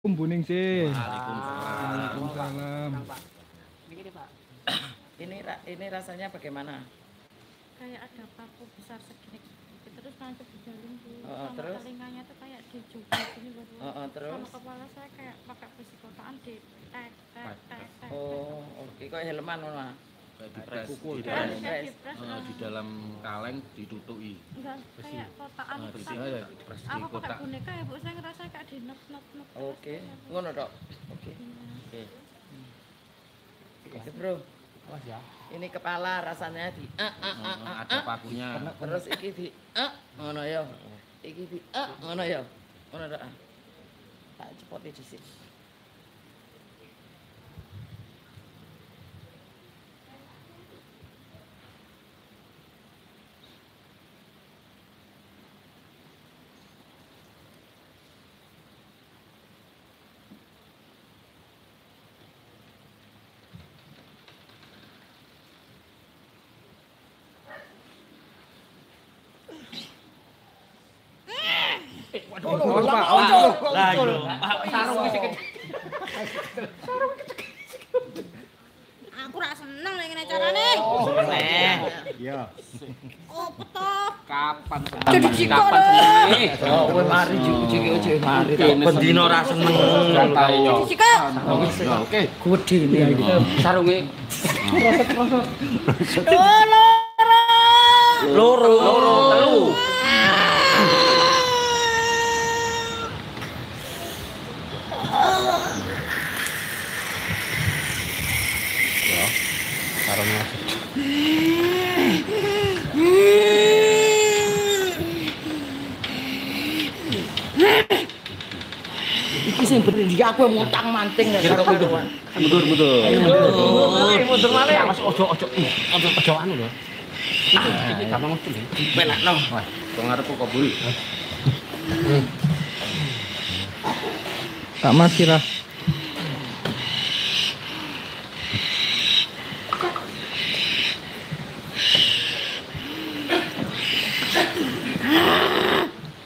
Buning sih. Waalaikumsalam. Begini Pak, ini rasanya bagaimana? Kayak ada paku besar segini, terus nancep di dalam tuh. Terus? Telinganya tuh kayak dijubah gini baru. Terus? Sama kepala saya kayak pakai besi kotaan di tek. Oh, oke. Kok helman ngono? Kayak dipres Di di dalam kaleng ditutupi. Enggak, kayak kotaan Di besar. Aku pakai kotak. boneka ya Bu, saya ngerasa kayak di nek. Oke, ngono tok. Oke. Oke, Bro. Awas ya. Ini kepala rasanya di Ada pakunya. terus iki di ngono ya. Iki di ngono ya. Ngono tok. Tak cepoti dhisik. Awas Pak. Lah yo, sarung iki Aku ra seneng nek ngene carane. Iya. Opo toh? kapan Jadi jiko Kowe mari jiki mari. Bendino ra seneng yo. Jiko. Oke. Gedene iki. Sarunge Loro. telu. Sarungnya. Iki sing bener iki aku montang-manting nek karo karuan. Mundur. Mundur malih. Mas ojo anu lho. Iki gampang mesti. Penakno. Wah, kok ngarepku kabul. Tak mati lah.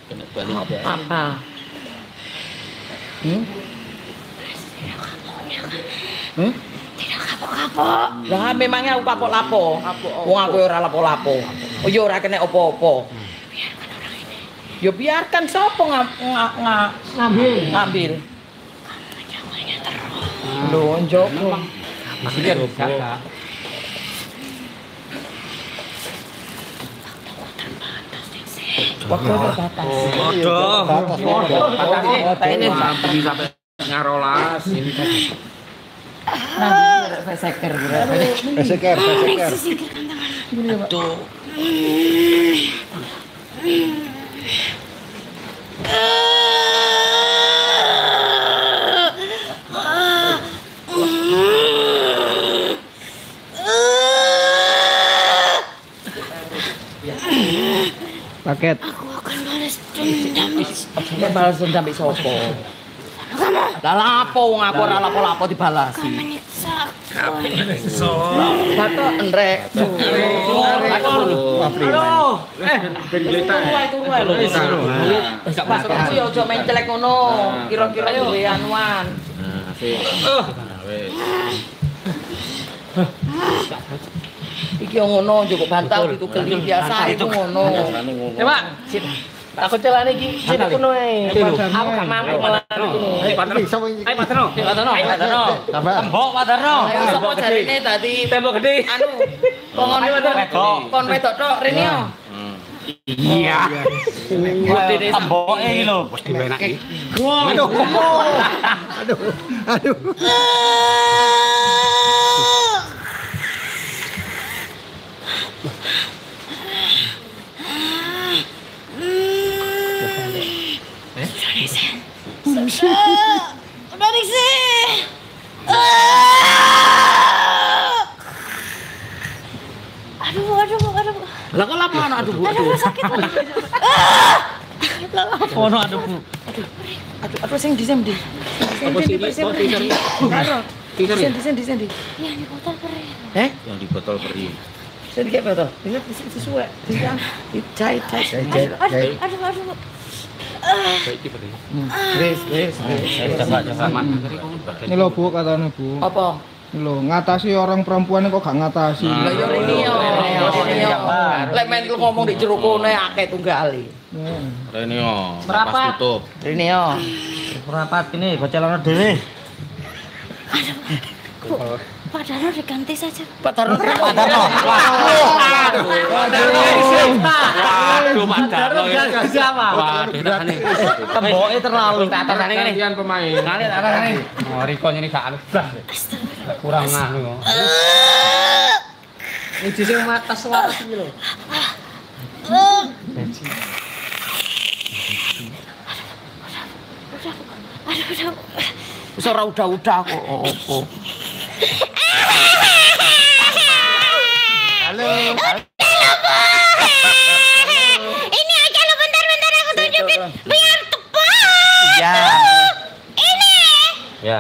Kena balik ya. Apa? Tidak kapok-kapok. Lah memangnya aku kapok lapo? Wong aku ora lapo-lapo. Oh ya ora kena apa-apa. Biarkan orang ini. Ya biarkan sapa ngambil. Kamu jawanya terus. Lho njogo. Maksudnya jaga. Waktu terbatas. Ini sampai ngarolas. Nanti seker berarti. Seker. Tuh. Paket. Aku akan balas dendam. Balas dendam mbek sapa? Lah lapo wong aku ora lapo-lapo dibalasi. Menyiksa. Batok enrek. Aduh. Ben gleta. Turu ae lho. Gak pas aku ya aja main celek ngono. Kira-kira duwe anuan. Nah, asik. Wes. Iki yo ngono cukup bantal ditugeli biasa itu ngono. Ya, Pak. Aku celane iki sing ngono ae. Aku gak mampu ngelani ngono. Ayo Paterno. Tembok Paterno. Ayo sapa jarine dadi Tembok gede. anu kon wedok tok rene yo. Iya. Temboke iki lho. Wis diwenaki. Aduh. Udah Riksi. Aduh. Lah kok lapo ana aduh Bu. Aduh sakit. Ono aduh Bu. Aduh sing di. Sing di. Karo. Di. Ya di botol perih. Yang di botol peri. Sing kayak beto. Ini sesuai. Dijahit. Aduh. Iki berarti. Wis. Coba mak. Ini lho Bu katanya Bu. Apa? Ini lho ngatasi orang perempuan kok gak ngatasi. Lah yo rene yo. Lek men ngomong di jero kene akeh tunggale. Rene yo. Merapat. Tutup. Rene yo. Merapat ini gocelana dhewe. Pak Darno diganti saja. Pak Darno. Pak Darno. Waduh, Pak Darno. Siapa? Waduh, nih. Temboke terlalu Ke atas sana ini. Gantian pemain. Kali atas sana. Oh, Riko ini gak alus. Kurang nganu. Iki sing mata suara iki lho. Aduh. Wis ora udah-udah kok opo. Halo. Ini aja lo bentar aku tunjukin biar tepat. Iya. Ini. Ya.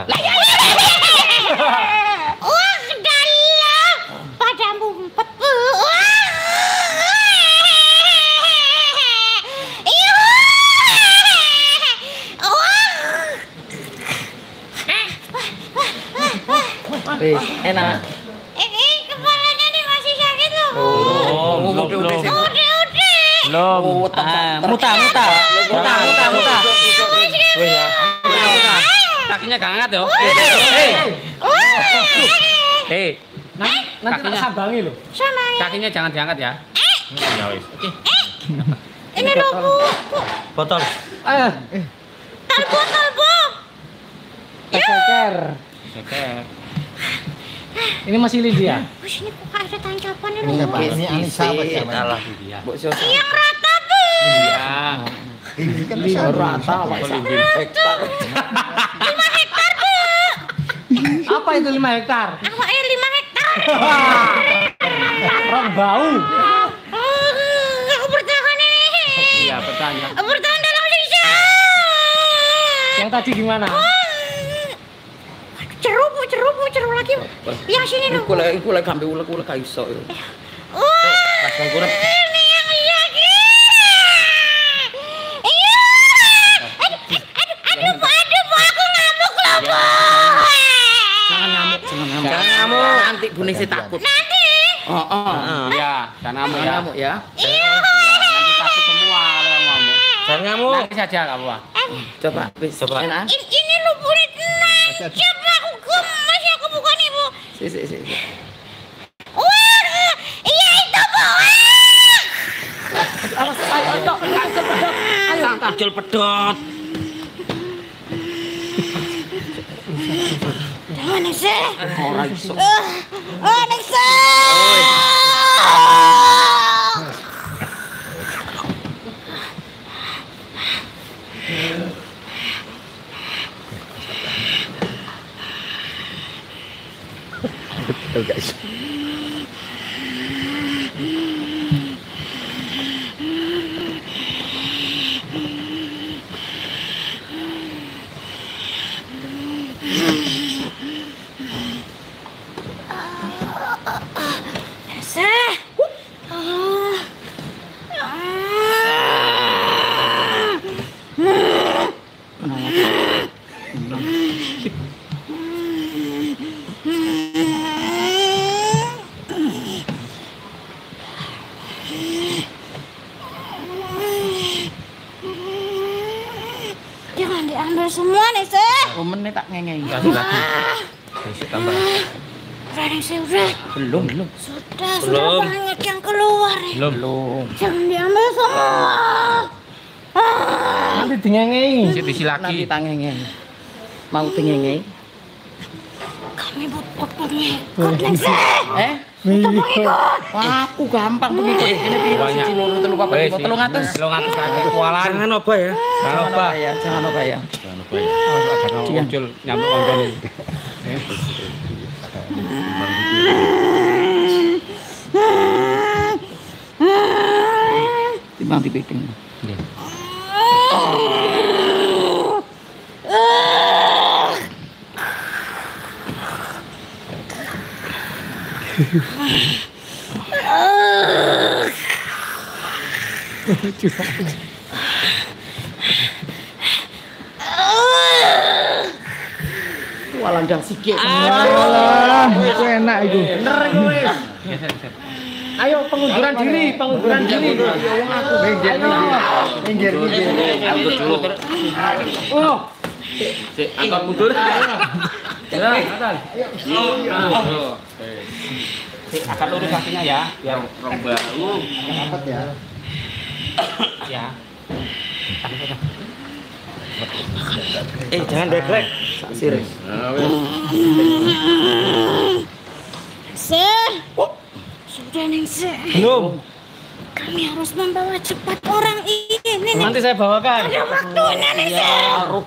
Wah, dalam. Pada mumpet, Bu. Wis, enak. Ini kepalanya nih masih sakit loh. Oh, belum. udah. Belum. Muta. Kakinya gak angkat yo. Nanti tak sambangi lho. Sama ya. Kakinya jangan diangkat ya. Ya wis. Oke. Ini loh, Bu. Botol. Botol, Bu. Ceker. Oke. Ini masih Lydia. Wih, ini kok ada tancapan ini. Ini apa? Ini Anissa apa Sisi. siapa? Salah dia. Mbok sos. Yang rata, Bu. Iya. Ini kan Iya, bisa rata Pak. Hektar. 5 hektar, Bu. Apa itu 5 hektar? Apa 5 hektar? Orang bau. Aku bertahan ini. Iya, bertanya. Aku bertahan dalam siksa. Yang tadi gimana? Ceru lagi. Yang sini dong. Iku lek gambe ulek-ulek gak iso. Wah, Rasane kurang. ini yang lagi. Iya. Aduh, Bu, aku ngamuk loh, Bu. Jangan ngamuk. Nanti Buning sih takut. Nanti. Iya, jangan ngamuk Jangan ya. ngamuk ya. Nanti takut semua kalau ngamuk. Jangan ngamuk. Nanti saja enggak apa-apa. Coba, wis. Coba. Enak. Ini lu boleh tenang. Coba masih aku buka nih, Bu. Si. Wah, iya itu, Bu. Ayo, tajul pedot. Jangan sih. Ora iso. Nisa. Betul guys. Nisa. Jangan diambil semua, Nisa. Meneh tak ngengei. Kasih lagi. Kasih tambah. Udah, Nisa, udah. Belum. Sudah banyak yang keluar. Ya. Belum. Jangan diambil semua. Nanti dingengei. Isi Nanti lagi. tak ngengei. Mau ngengei? Kami butuh pengikut, Nisa. Wah, aku gampang pengikut. Ini piro Banyak. siji loro telu papat lima 300. 300 kaki kualan. Jangan oba ya. Jangan lupa. Jangan apa ya. Jangan lupa ya. Jangan muncul nyamuk onton ini. Timbang dipiting. landang sikit. Alah, itu enak itu. Bener iku wis. Ayo pengunduran diri. Minggir. Oh, Sik, angkat mundur. ya, Atal. Angkat lurus kakinya ya, biar rong bahu. Angkat ya. Ya. Jangan deklek. Sirih. Sudah Ningsih. Belum. Kami harus membawa cepat orang ini. Nanti saya bawakan. Ada waktunya Ningsih.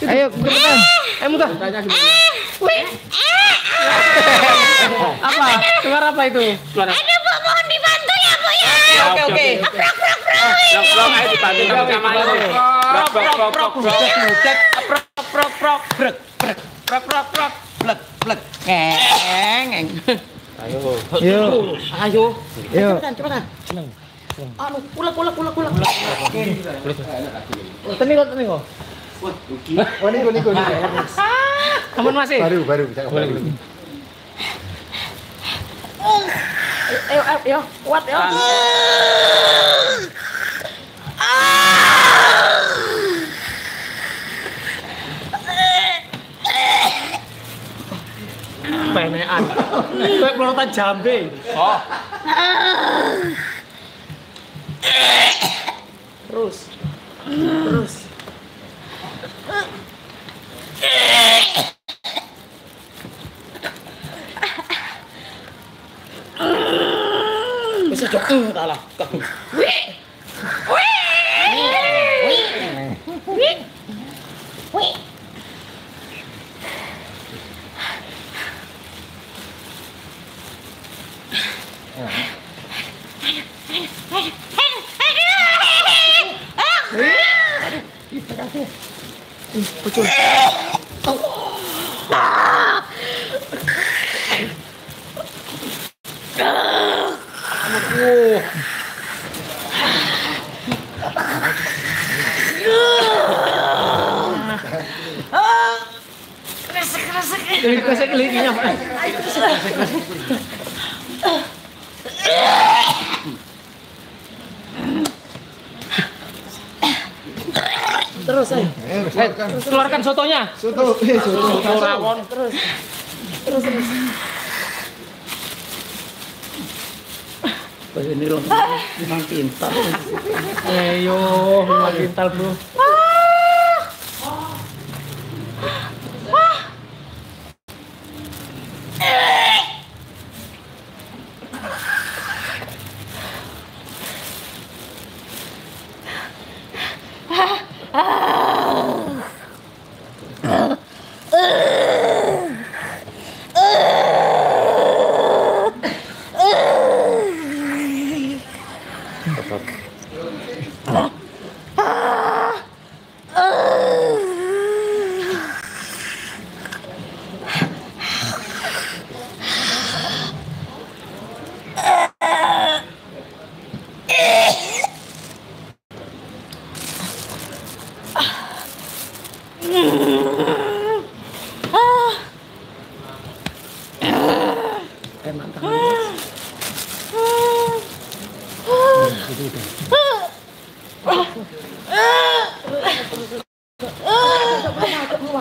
Ayo, cepetan. Mudah. Apa? Suara apa itu? Suara. Ada Bu, mohon dibantu ya Bu ya. Oke. Blok ayo dibantu sama ayo. Blek. Ngeng. Yuk. Ayo. Yuk. Cepetan. Anu, ulek. Teni kok. Oh, niku. Aman masih? Baru bisa kembali. Ayo, kuat ya. Penean. Kayak pelorotan jambe. Oh, Terus. Bisa jok, kalah. Kesek liginya. Terus, ayo. Keluarkan sotonya. Soto. rawon. Terus. Ini loh, memang pintar. Ayo, memang pintar, Bro.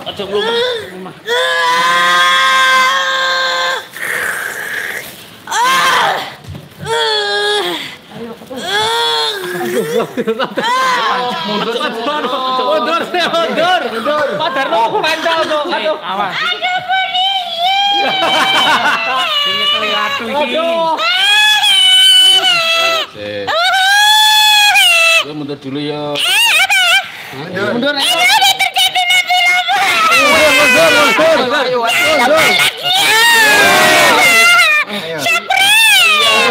Aja belum. Mundur. Padahal lu pancal kok. Aduh. Awas. Ada polisi. Ini kelihatan iki. Aduh. mundur dulu ya. Mundur.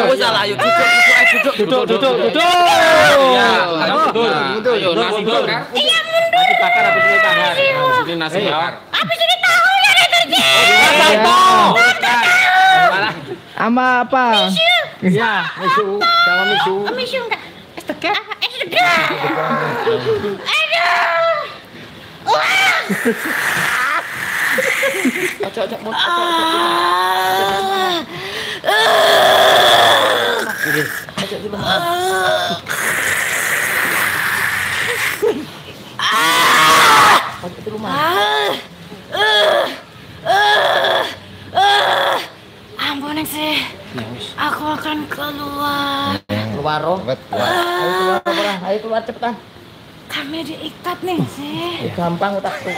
Oh, salah, ayo duduk. Mundur. Ayo nasi bakar. Iya mundur. Nasi bakar habis ini bakar. Ini nasi bakar. Habis ini tahunya ada terjadi. Sama apa? Iya, misu. Sama misu. Misu enggak? Es tegar. Es tegar. Aduh. Wah. Ampun sih. Aku akan keluar. Keluar roh. Ayo keluar cepetan. Kami diikat nih sih. Gampang utak tuh.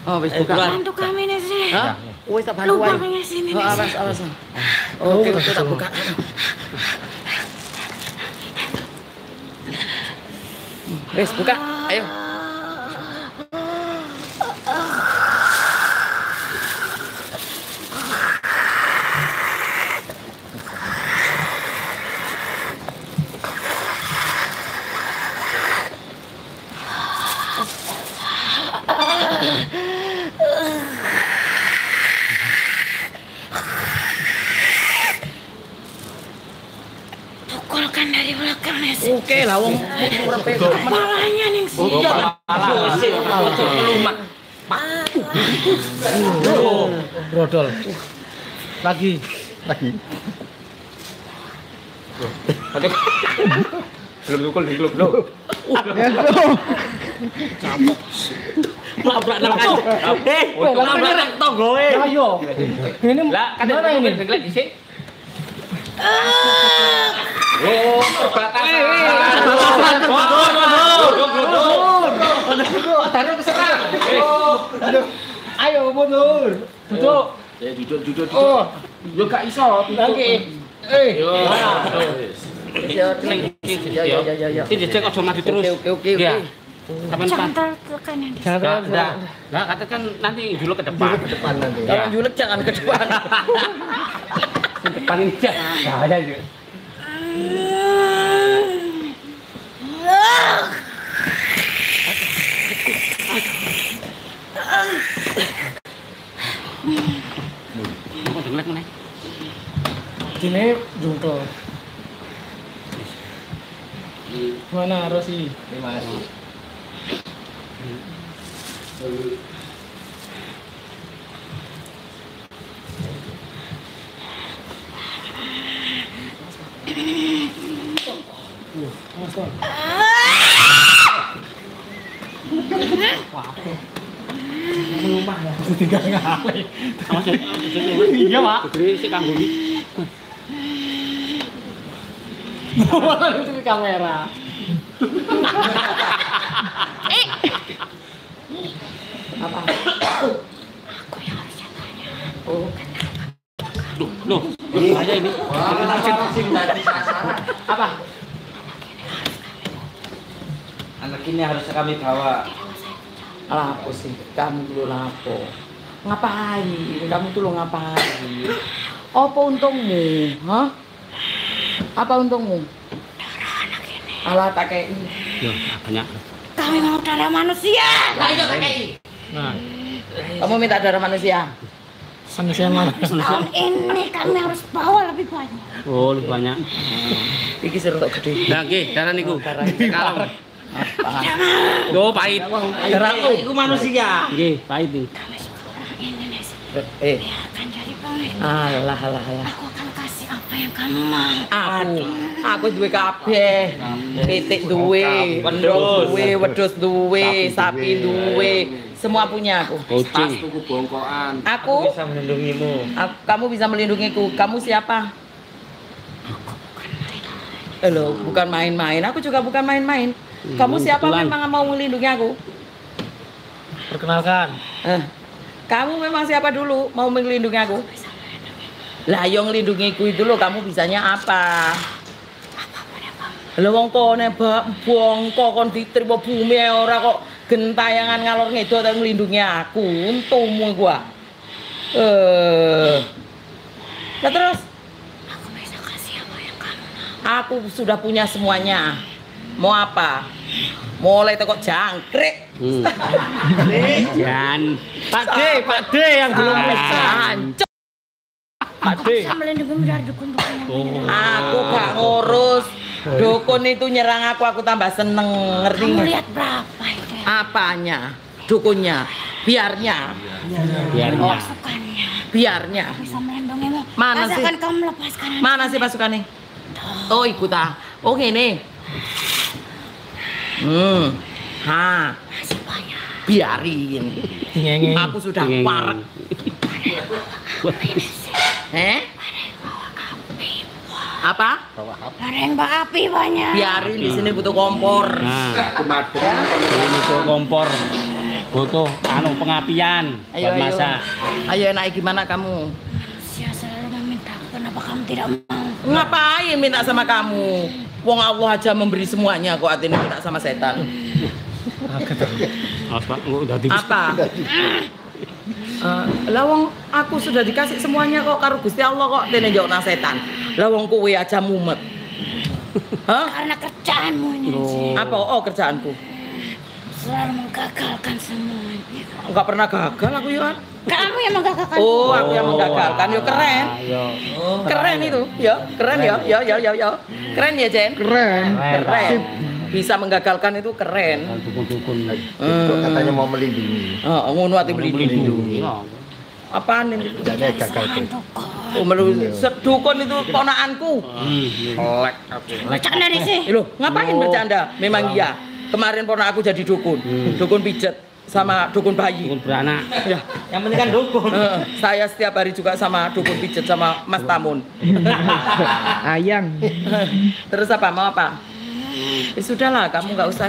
Oh, wis buka. Bantu kami nih sih. Hah? Wis tak bantu ae. Lubangnya sini Oh, nih. awas. Oke, tak buka. Wis buka. Ayo. Pukulkan dari belakang nih sih. Oke lah wong Kepalanya nih sih. Brodol. Lagi. Belum tukul di klub lo. Labrak nang kayu. Labrak nang tonggoe. Ayo. Ini Lah, kan mana ini? Deglek dhisik. Oh, perbatasan. Taruh ke sana. Ayo mundur. Duduk. Ya duduk. Oh, yo gak iso. Lagi. Yo. Ya, Ini dicek aja mati terus. Oke. Ya. Sampai Jangan depan. tekan yang di Nah, katakan nanti dulu ke depan. Kalau julek jangan ke depan. Depan ini aja. Bahaya itu. Kok denglek meneh? Sini jungkel. Mana Rosi? Tinggal ngalih. Iya, Pak. Putri si kanggo iki. Itu kamera. Apa? Loh, bahaya ini. Apa? Anak ini harus kami bawa. Lapo sih, kamu dulu lapo. Ngapain? Kamu tuh lo ngapain? Apa untungmu? Hah? Apa untungmu? Alah tak kayak ini. Yo, banyak. Kami mau darah manusia. Nah, itu tak kayak ini. Nah, Kamu minta darah manusia? manusia mana? Tahun ini kami harus bawa lebih banyak. Oh, lebih banyak. Iki seru tak gede. Nah, nggih, darah niku. Kalem. Apa? Yo, pahit. Darahku iku manusia. Nggih, pahit iki. Kami orang ini nih sih. Biarkan jadi pemilik. Alah. Aku akan kasih apa yang kamu mau. Aku duwe kabeh. Pitik duwe, Wedhus. wedhus duwe, sapi duwe, semua punya aku. Kucing. Tuku bongkoan. Aku, Bisa melindungimu. kamu bisa melindungiku. Kamu siapa? Loh, bukan main-main. Aku juga bukan main-main. Kamu siapa kebetulan. memang mau melindungi aku? Perkenalkan. Kamu memang siapa dulu mau melindungi aku? Lah, yang melindungiku itu loh, kamu bisanya apa? Lha wong kene bongko kon diterima bumi ora kok gentayangan ngalor ngidul ta nglindungi aku. Untumu iku ah. Nah terus Aku bisa kasih apa yang kamu mau. aku sudah punya semuanya. Mau apa? Mulai teko jangkrik. Jan. Pak D yang belum bisa. Hancur. Pak D. Bisa melindungi dari dukun-dukun yang Oh. Aku gak ngurus. Dukun itu nyerang aku tambah seneng. Ngerti Kamu nggak? lihat berapa itu ya? Apanya? Dukunnya. Biarnya. Biarnya. Pasukannya Biarnya. bisa melindungimu. Mana sih? Asalkan kamu melepaskan anak. Mana sih pasukannya? Oh ikut ah. Oh ngene. Masih banyak. Biarin. Ngenge. Aku sudah Ngenge. parek. Apa? Ada yang bawa api banyak. Biarin di sini butuh kompor. Nah, ini tuh kompor. Butuh pengapian Ayo, buat ayo. masak. Ayo naik gimana kamu? Saya selalu meminta, kenapa kamu tidak mau? Ngapain minta sama kamu? Wong Allah aja memberi semuanya kok hati ini minta sama setan. Apa? Udah tipis. Apa? Lah wong aku sudah dikasih semuanya kok karo Gusti Allah kok dene njok nang setan. Lah wong kowe aja mumet. Hah? Karena kerjaanmu ini sih. Apa? Oh kerjaanku. Selalu menggagalkan semuanya. Enggak pernah gagal aku ya. Kamu yang menggagalkan. Oh, aku yang menggagalkan. Yo keren. Ayo. Keren itu. Ya, keren ya. Ya. Keren ya, Jen? Keren. Keren. Bisa menggagalkan itu keren. Dukun-dukun. Itu katanya mau melindungi. Oh, ngono ati melindungi. Apaan ini? Jadi gagal tuh. Oh, dukun itu ponakanku. Kolek aku. Bercanda di sini. Loh, ngapain bercanda? Memang iya. Kemarin ponak aku jadi dukun. Dukun pijet sama dukun bayi. Dukun beranak. Ya, Yang penting kan dukun. saya setiap hari juga sama dukun pijet sama Mas Tamun. Ayang. Terus apa? Mau apa? Sudahlah, kamu nggak usah.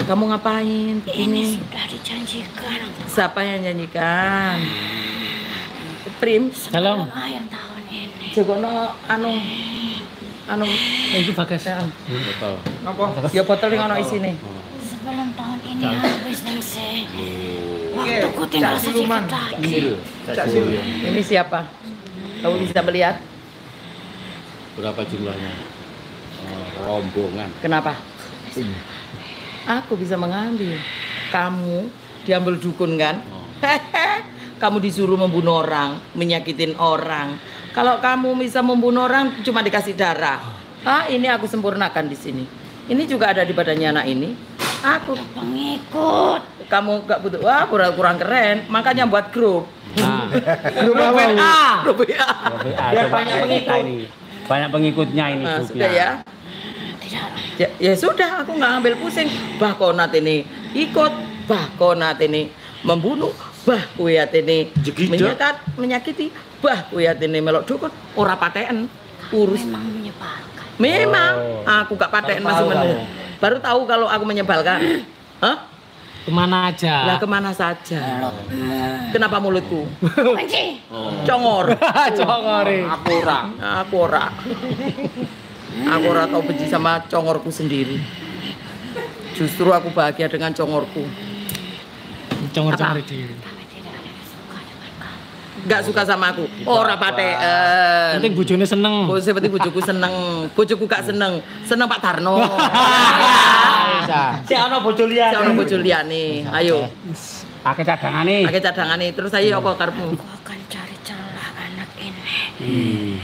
Kamu ngapain Ini begini? sudah dijanjikan. Siapa yang nyanyikan? Prim. Halo. Akhir tahun ini. Jogono anu Itu bagas. Betul. apa? Ya botol yang ono isine. Sebelum tahun ini habis ningsih. Waktuku tinggal sedikit lagi. Ini siapa? Kamu bisa melihat? Berapa jumlahnya? Rombongan. Kenapa? Aku bisa mengambil. Kamu diambil dukun kan? Kamu disuruh membunuh orang, menyakitin orang. Kalau kamu bisa membunuh orang cuma dikasih darah. Ini aku sempurnakan di sini. Ini juga ada di badannya anak ini. Aku Pengikut. kamu gak butuh. Wah, kurang keren. Makanya buat grup. Nah, Grup WA. Grup WA. biar banyak pengikut ini. Banyak pengikutnya ini Nah, grupnya. sudah ya. Tidak. Ya sudah, aku nggak ambil pusing. Bah konat ini ikut, bah konat ini membunuh, bah kuyat ini menyakiti, bah kuyat ini melok dukun. Ora paten urus. Memang menyebalkan. Memang aku gak paten masih menunggu. Baru tahu kalau aku menyebalkan. Hah? Kemana Lah aja? kemana saja? Kenapa mulutku? Kunci. Congor. Congore. Aku ora. Aku ora tau benci sama congorku sendiri. Justru aku bahagia dengan congorku. Congor-congor diri. Gak suka sama aku. Ora paten. Penting bojone seneng. Seperti bojoku seneng. Bojoku gak seneng. Seneng Pak Darno. Si ono bojo Si liyane. ono bojo liyane. Ayo. Pakai cadangane. Pakai cadangane. Terus ayo apa karepmu? Aku akan cari celah anak ini.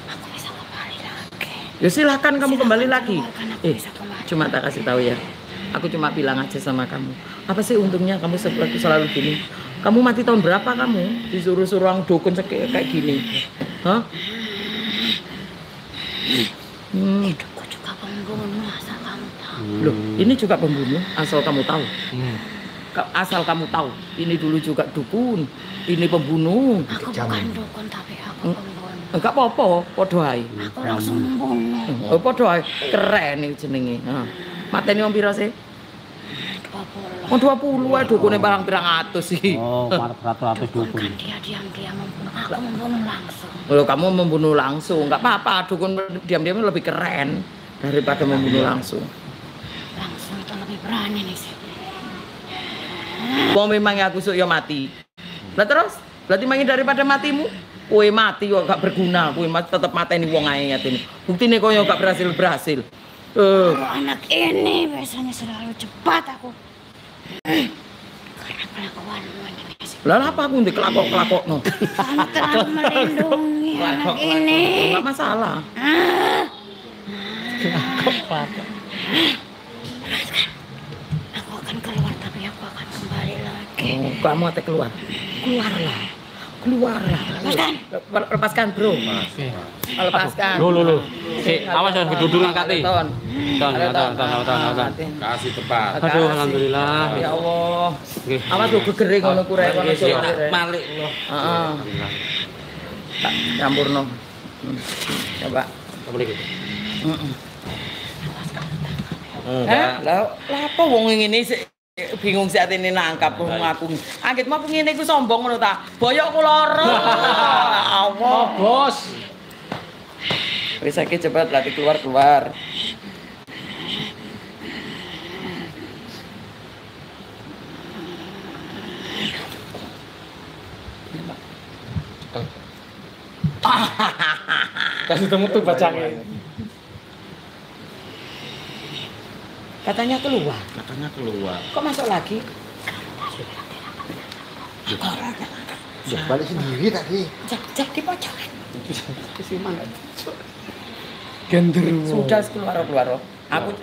Aku bisa kembali lagi. Ya silakan kamu kembali lagi. Keluarkan aku bisa kembali. Cuma tak kasih tahu ya. Aku cuma bilang aja sama kamu. Apa sih untungnya kamu selalu gini? Kamu mati tahun berapa kamu? Disuruh-suruh orang dukun kayak gini. Hah? Hidupku juga pembunuh asal kamu tahu. Loh, ini juga pembunuh asal kamu tahu. Asal kamu tahu, ini dulu juga dukun, ini pembunuh. Aku bukan dukun tapi aku pembunuh. Enggak apa-apa, podo ae. Aku langsung membunuh. Oh, podo ae. Keren iki jenenge. Heeh. Mateni wong pira sih? 2 20. Oh 20 ae dukune barang pirang atus sih. Oh, 420. Kan dia diam-diam membunuh aku, membunuh langsung. Kalau kamu membunuh langsung, nggak apa-apa. Dukun diam-diam lebih keren daripada membunuh langsung. Langsung itu lebih berani nih sih. Mau memang aku suka ya mati. Lah terus, berarti mangi daripada matimu, kue mati kok gak berguna, kue mati tetap mateni wong ae ngatene. Buktine koyo gak berhasil. Kalau anak ini biasanya selalu cepat aku. Karena kelakuanmu ini sih. Lah apa aku ndek kelakok-kelakokno? Kamu telah melindungi anak ini. Enggak masalah. Aku akan keluar tapi aku akan kembali lagi. Oh, kamu ate keluar. Keluarlah. Lepaskan, Bro. Lepaskan. Lo. Awas jangan keduduran kate. Ton. Kasih tepat. Aduh, alhamdulillah. Ya Allah. Oke. Awas lu gegere ngono ku rek ngono sik. Malik lo. Heeh. Tak campurno. Coba. Apa lagi? Lah apa wong ngene sik bingung sik atene nangkap wong aku. Anggitmu aku ngene iku sombong ngono ta. Boyokku lara. Allah. Bos. Wis saiki cepat latih keluar. Kasih temu tuh bacanya. Katanya keluar. Kok masuk lagi? Ya, balik sendiri tadi. Cek di pojok. Genderuwo. Sudah keluar. Aku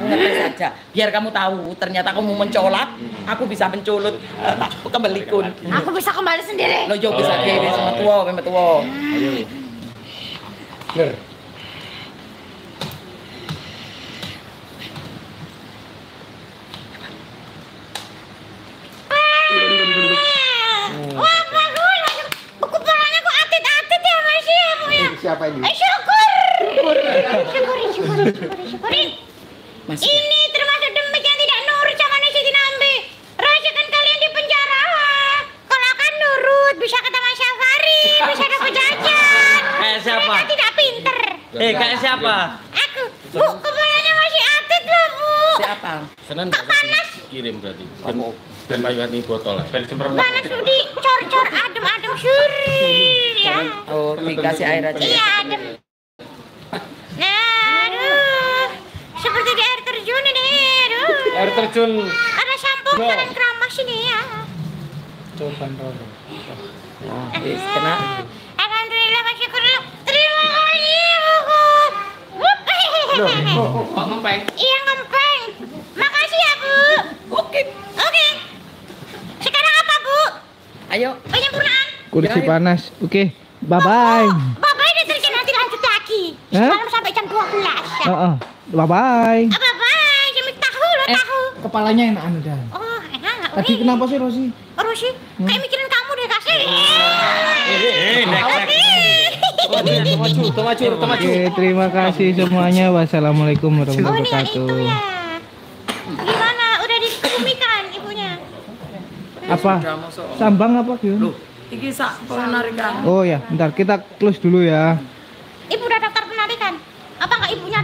ngetes saja. Biar kamu tahu, ternyata kamu mencolat, aku bisa menculut kembelikun. Aku bisa kembali sendiri. Lo yo bisa dhewe sama tuwa. Ayo. Ner. Wah, bagus. Ukurannya kok atit-atit ya, Mas ya, Bu ya. Siapa ini? Syukurin. Ini termasuk demit yang tidak nurut sama Siti Nambe. Rasakan kalian di penjara. Kalau akan nurut, bisa kata Mas Syafari, bisa dapat jajan. Siapa? Mereka tidak pinter. Kayak siapa? Aku. Bu, kepalanya masih atit loh, Bu. Siapa? Senin panas. Kirim berarti. Dan bayuan ini botol. Panas Udi, cor-cor, adem-adem suri. Ya. Oh, dikasih air aja. Iya, adem. Nah, aduh. Seperti di air terjun ini, aduh. Air terjun. Ada sampo kalian keramas ini ya. Coba dulu. Wis kena. Alhamdulillah, masyaallah. Terima kasih, Bu. Kok ngempeng? Iya, ngempeng. Makasih ya, Bu. Oke. Sekarang apa, Bu? Ayo. Penyempurnaan. Kursi Ya, panas. Oke. Bye-bye. Bye-bye, deterjen nanti lanjut lagi. Hah? Malam sampai jam 12. Bye-bye. Bye-bye, jam tahu lo tahu. Kepalanya enakan udah. Oh, enak. Tadi kenapa sih Rosi? Rosi, kayak mikirin kamu deh, kasih. Maju. Oke, terima kasih semuanya. Wassalamualaikum Oh, ini yang itu warahmatullahi wabarakatuh. ya. Gimana? Udah dikebumikan ibunya? Apa? Sambang apa gitu? Loh, iki sak penarikan. Oh ya, bentar kita close dulu ya. Ibu udah daftar penarikan. Apa nggak ibunya